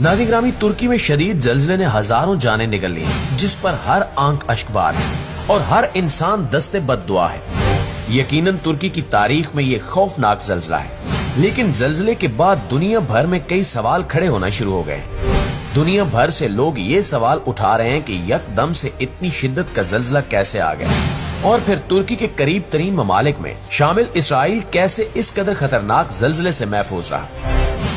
नाज़रीन ग्रामी, तुर्की में शदीद जल्जले ने हजारों जानें निगल ली, जिस पर हर आंख अश्कबार है और हर इंसान दस्ते बद्दुआ है। यकीनन तुर्की की तारीख में ये खौफनाक जल्जला है, लेकिन जल्जले के बाद दुनिया भर में कई सवाल खड़े होना शुरू हो गए। दुनिया भर से लोग ये सवाल उठा रहे हैं कि यकदम से इतनी शिद्दत का जल्जला कैसे आ गया और फिर तुर्की के करीब तरीन ममालिक में शामिल इसराइल कैसे इस कदर खतरनाक जल्जले से महफूज रहा।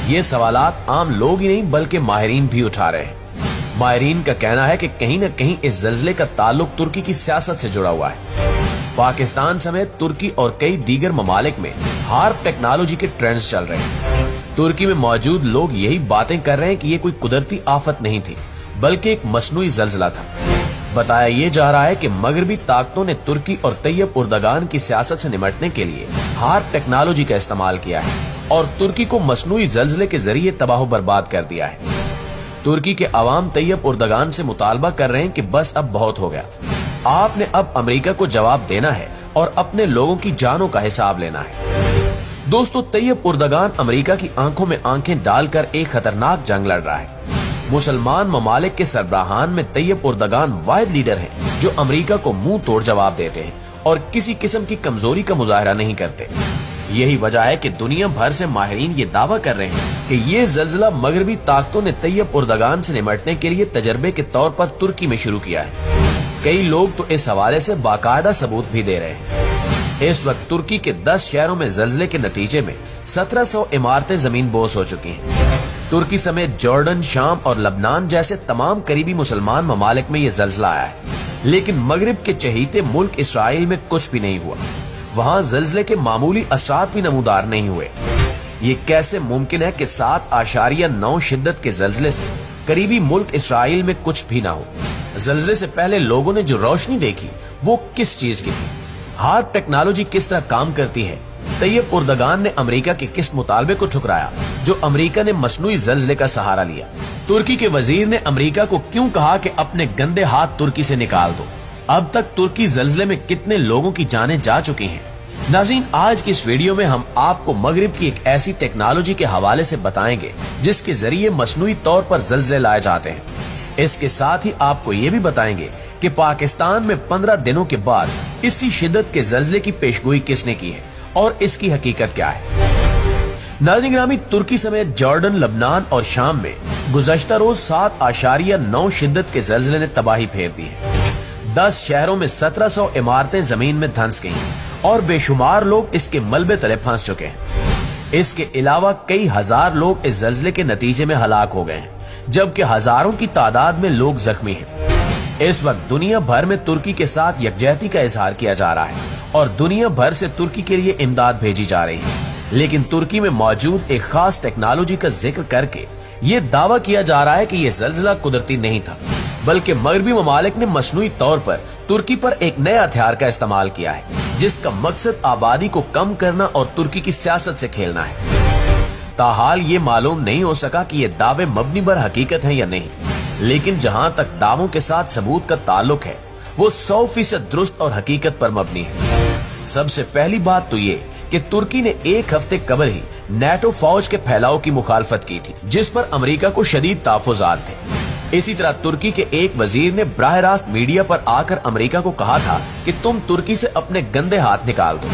ये सवालात आम लोग ही नहीं बल्कि माहिरीन भी उठा रहे हैं। माहिरीन का कहना है कि कहीं न कहीं इस जल्जले का ताल्लुक तुर्की की सियासत से जुड़ा हुआ है। पाकिस्तान समेत तुर्की और कई दीगर ममालिक में हार्प टेक्नोलॉजी के ट्रेंड्स चल रहे हैं। तुर्की में मौजूद लोग यही बातें कर रहे हैं कि ये कोई कुदरती आफत नहीं थी बल्कि एक मसनूई जल्जला था। बताया ये जा रहा है कि मगरबी ताकतों ने तुर्की और तैयब उर्दगान की सियासत से निपटने के लिए हार्प टेक्नोलॉजी का इस्तेमाल किया है और तुर्की को मसनूई जल्जले के जरिए तबाह बर्बाद कर दिया है। तुर्की के अवाम तैयब उर्दगान से मुतालबा कर रहे हैं कि बस अब बहुत हो गया, आपने अब अमेरिका को जवाब देना है और अपने लोगों की जानों का हिसाब लेना है। दोस्तों, तैयब उर्दगान अमेरिका की आंखों में आंखें डालकर एक खतरनाक जंग लड़ रहा है। मुसलमान ममालिक के सरबराहान में तैयब उर्दगान वाहिद लीडर हैं जो अमेरिका को मुंह तोड़ जवाब देते हैं और किसी किस्म की कमजोरी का मुजाहरा नहीं करते। यही वजह है कि दुनिया भर से माहिरीन ये दावा कर रहे हैं कि ये जल्जला मगरबी ताकतों ने तैयब उर्दगान से निपटने के लिए तजर्बे के तौर पर तुर्की में शुरू किया है। कई लोग तो इस हवाले से बाकायदा सबूत भी दे रहे हैं। इस वक्त तुर्की के 10 शहरों में जल्जले के नतीजे में 1700 इमारतें जमीन बोस हो चुकी हैं। तुर्की समेत जॉर्डन, शाम और लबनान जैसे तमाम करीबी मुसलमान ममालिक में ये जल्जला आया है, लेकिन मगरिब के चहीते मुल्क इसराइल में कुछ भी नहीं हुआ। वहाँ जल्जले के मामूली असरात भी नमूदार नहीं हुए। ये कैसे मुमकिन है कि 7.9 शिद्दत के जल्जले से करीबी मुल्क इसराइल में कुछ भी ना हो? जल्जले से पहले लोगों ने जो रोशनी देखी वो किस चीज की थी? हार्प टेक्नोलॉजी किस तरह काम करती है? तैयब उर्दगान ने अमेरिका के किस मुतालबे को ठुकराया जो अमेरिका ने मसनूई जल्जले का सहारा लिया? तुर्की के वजीर ने अमेरिका को क्यों कहा कि अपने गंदे हाथ तुर्की से निकाल दो? अब तक तुर्की जल्जले में कितने लोगों की जानें जा चुकी हैं? नाज़रीन, आज की इस वीडियो में हम आपको मगरिब की एक ऐसी टेक्नोलॉजी के हवाले से बताएंगे जिसके जरिए मसनूई तौर पर जल्जले लाए जाते हैं। इसके साथ ही आपको ये भी बताएंगे कि पाकिस्तान में 15 दिनों के बाद इसी शिद्दत के जल्जले की पेशगोई किसने की है और इसकी हकीकत क्या है। नाज़रीन ग्रामी, तुर्की समेत जॉर्डन, लबनान और शाम में गुज़श्ता रोज 7.9 शिद्दत के जल्जले ने तबाही फेर दी है। 10 शहरों में 1700 इमारतें जमीन में धंस गई और बेशुमार लोग इसके मलबे तले फंस चुके हैं। इसके अलावा कई हजार लोग इस जल्जले के नतीजे में हलाक हो गए हैं, जबकि हजारों की तादाद में लोग जख्मी हैं। इस वक्त दुनिया भर में तुर्की के साथ यकजहती का इजहार किया जा रहा है और दुनिया भर से तुर्की के लिए इमदाद भेजी जा रही है, लेकिन तुर्की में मौजूद एक खास टेक्नोलॉजी का जिक्र करके ये दावा किया जा रहा है कि ये जल्जला कुदरती नहीं था, बल्कि मगरबी ममालिक ने मसनूई तौर पर तुर्की पर एक नए हथियार का इस्तेमाल किया है जिसका मकसद आबादी को कम करना और तुर्की की सियासत से खेलना है। ताहाल ये मालूम नहीं हो सका कि ये दावे मबनी बर हकीकत हैं या नहीं, लेकिन जहां तक दावों के साथ सबूत का ताल्लुक है वो 100% दुरुस्त और हकीकत पर मबनी है। सबसे पहली बात तो ये कि तुर्की ने एक हफ्ते कबल ही नेटो फौज के फैलाव की मुखालफत की थी, जिस पर अमेरिका को शदीद तहफ़्फ़ुज़ात थे। इसी तरह तुर्की के एक वजीर ने बराह रास्त मीडिया पर आकर अमेरिका को कहा था कि तुम तुर्की से अपने गंदे हाथ निकाल दो।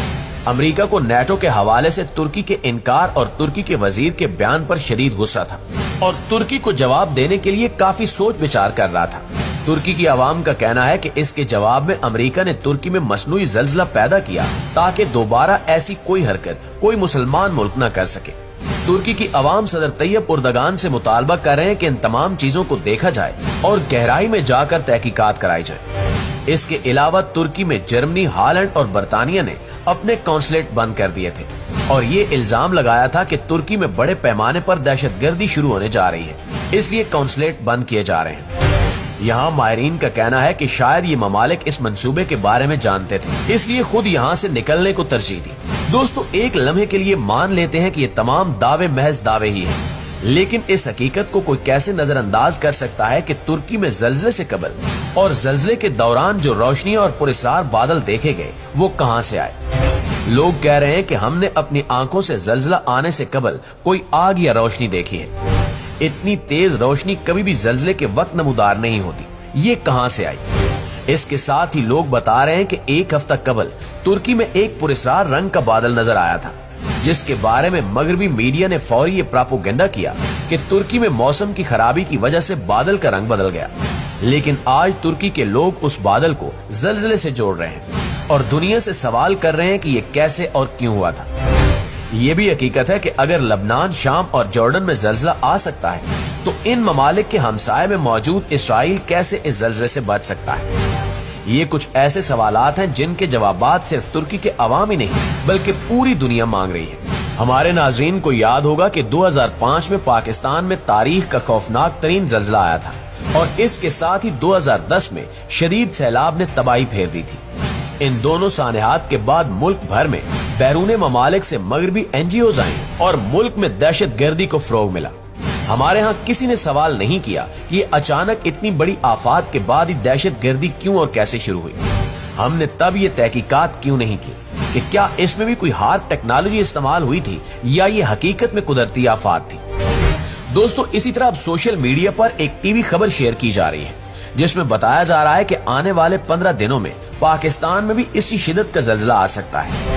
अमेरिका को नेटो के हवाले से तुर्की के इनकार और तुर्की के वजीर के बयान पर शदीद गुस्सा था और तुर्की को जवाब देने के लिए काफी सोच विचार कर रहा था। तुर्की की आवाम का कहना है कि इसके जवाब में अमेरिका ने तुर्की में मसनूई जल्जला पैदा किया ताकि दोबारा ऐसी कोई हरकत कोई मुसलमान मुल्क न कर सके। तुर्की की आवाम सदर तैयब उर्दगान से मुतालबा कर रहे हैं कि इन तमाम चीजों को देखा जाए और गहराई में जाकर तहकीकात कराई जाए। इसके अलावा तुर्की में जर्मनी, हालैंड और बरतानिया ने अपने कौंसलेट बंद कर दिए थे और ये इल्जाम लगाया था कि तुर्की में बड़े पैमाने पर दहशतगर्दी शुरू होने जा रही है, इसलिए कौंसलेट बंद किए जा रहे हैं। यहाँ माहिरीन का कहना है कि शायद ये ममालिक इस मंसूबे के बारे में जानते थे, इसलिए खुद यहाँ से निकलने को तरजीह दी। दोस्तों, एक लम्हे के लिए मान लेते हैं कि ये तमाम दावे महज दावे ही हैं, लेकिन इस हकीकत को कोई कैसे नजरअंदाज कर सकता है कि तुर्की में जल्जले से कबल और जल्जले के दौरान जो रोशनी और पुरस्कार बादल देखे गए वो कहां से आए? लोग कह रहे हैं कि हमने अपनी आंखों से जल्जला आने से कबल कोई आग या रोशनी देखी है। इतनी तेज रोशनी कभी भी जल्जले के वक्त नमूदार नहीं होती, ये कहां से आई? इसके साथ ही लोग बता रहे हैं कि एक हफ्ता कबल तुर्की में एक पुरस्कार रंग का बादल नजर आया था, जिसके बारे में मगरबी मीडिया ने फौरी ये प्रोपेगेंडा किया कि तुर्की में मौसम की खराबी की वजह से बादल का रंग बदल गया। लेकिन आज तुर्की के लोग उस बादल को जल्जले से जोड़ रहे हैं और दुनिया से सवाल कर रहे हैं कि ये कैसे और क्यों हुआ था। ये भी हकीकत है कि अगर लबनान, शाम और जॉर्डन में जल्जला आ सकता है तो इन ममालिक के हमसाये में मौजूद इसराइल कैसे इस जल्जले से बच सकता है? ये कुछ ऐसे सवालात हैं जिनके जवाबात सिर्फ तुर्की के अवाम ही नहीं बल्कि पूरी दुनिया मांग रही है। हमारे नाजरीन को याद होगा कि 2005 में पाकिस्तान में तारीख का खौफनाक तरीन जल्जला आया था और इसके साथ ही 2010 में शदीद सैलाब ने तबाही फेर दी थी। इन दोनों सानहात के बाद मुल्क भर में बैरूने ममालिक से मगरबी एनजीओज आई और मुल्क में दहशत गर्दी को फरोग मिला। हमारे यहाँ किसी ने सवाल नहीं किया कि ये अचानक इतनी बड़ी आफात के बाद ही दहशत गर्दी क्यों और कैसे शुरू हुई। हमने तब ये तहकीकात क्यों नहीं की कि क्या इसमें भी कोई हार्ड टेक्नोलॉजी इस्तेमाल हुई थी या ये हकीकत में कुदरती आफात थी। दोस्तों, इसी तरह अब सोशल मीडिया पर एक टीवी खबर शेयर की जा रही है जिसमें बताया जा रहा है कि आने वाले 15 दिनों में पाकिस्तान में भी इसी शिद्दत का जल्जला आ सकता है।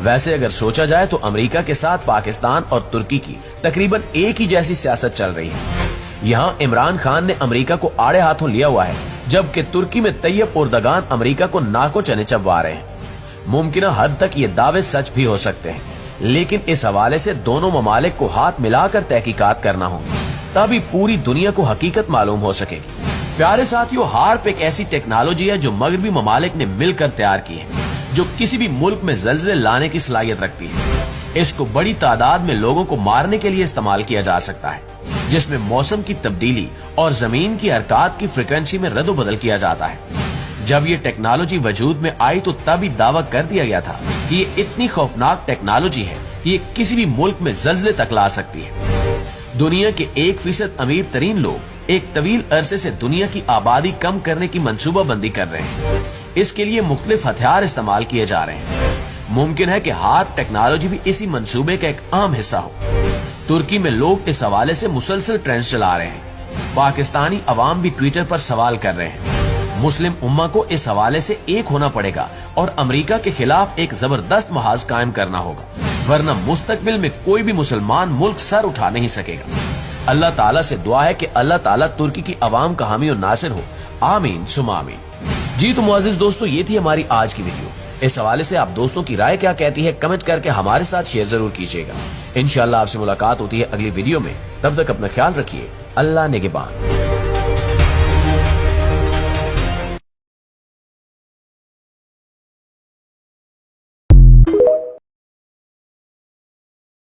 वैसे अगर सोचा जाए तो अमेरिका के साथ पाकिस्तान और तुर्की की तकरीबन एक ही जैसी सियासत चल रही है। यहाँ इमरान खान ने अमेरिका को आड़े हाथों लिया हुआ है, जबकि तुर्की में तैयब उर्दगान अमेरिका को नाको चने चबवा रहे हैं। मुमकिन हद तक ये दावे सच भी हो सकते हैं, लेकिन इस हवाले से दोनों ममालिक को हाथ मिलाकर तहकीकात करना होगी, तभी पूरी दुनिया को हकीकत मालूम हो सकेगी। प्यारे साथियों, हार्प एक ऐसी टेक्नोलॉजी है जो मगरबी ममालिक ने मिलकर तैयार की है, जो किसी भी मुल्क में जल्जले लाने की सलाहियत रखती है। इसको बड़ी तादाद में लोगों को मारने के लिए इस्तेमाल किया जा सकता है, जिसमें मौसम की तब्दीली और जमीन की हरकत की फ्रिक्वेंसी में रद्दो-बदल किया जाता है। जब ये टेक्नोलॉजी वजूद में आई तो तभी दावा कर दिया गया था कि ये इतनी खौफनाक टेक्नोलॉजी है कि ये किसी भी मुल्क में जल्जले तक ला सकती है। दुनिया के 1% अमीर तरीन लोग एक तवील अरसे से दुनिया की आबादी कम करने की मंसूबा बंदी कर रहे हैं। इसके लिए मुख्तलिफ हथियार इस्तेमाल किए जा रहे हैं। मुमकिन है कि हार्प टेक्नोलॉजी भी इसी मंसूबे का एक अहम हिस्सा हो। तुर्की में लोग इस हवाले से मुसलसल ट्रेंड चला रहे हैं। पाकिस्तानी अवाम भी ट्विटर पर सवाल कर रहे हैं। मुस्लिम उम्मा को इस हवाले से एक होना पड़ेगा और अमेरिका के खिलाफ एक जबरदस्त महाज कायम करना होगा, वरना मुस्तकबिल में कोई भी मुसलमान मुल्क सर उठा नहीं सकेगा। अल्लाह ताला से दुआ है कि अल्लाह ताला तुर्की की अवाम का हामी और नासिर हो। आमीन सुमा आमीन। जी तो मुअज़्ज़िज़ दोस्तों, ये थी हमारी आज की वीडियो। इस हवाले से आप दोस्तों की राय क्या कहती है कमेंट करके हमारे साथ शेयर जरूर कीजिएगा। इंशाअल्लाह आपसे मुलाकात होती है अगली वीडियो में। तब तक अपना ख्याल रखिए। अल्लाह निगहबान।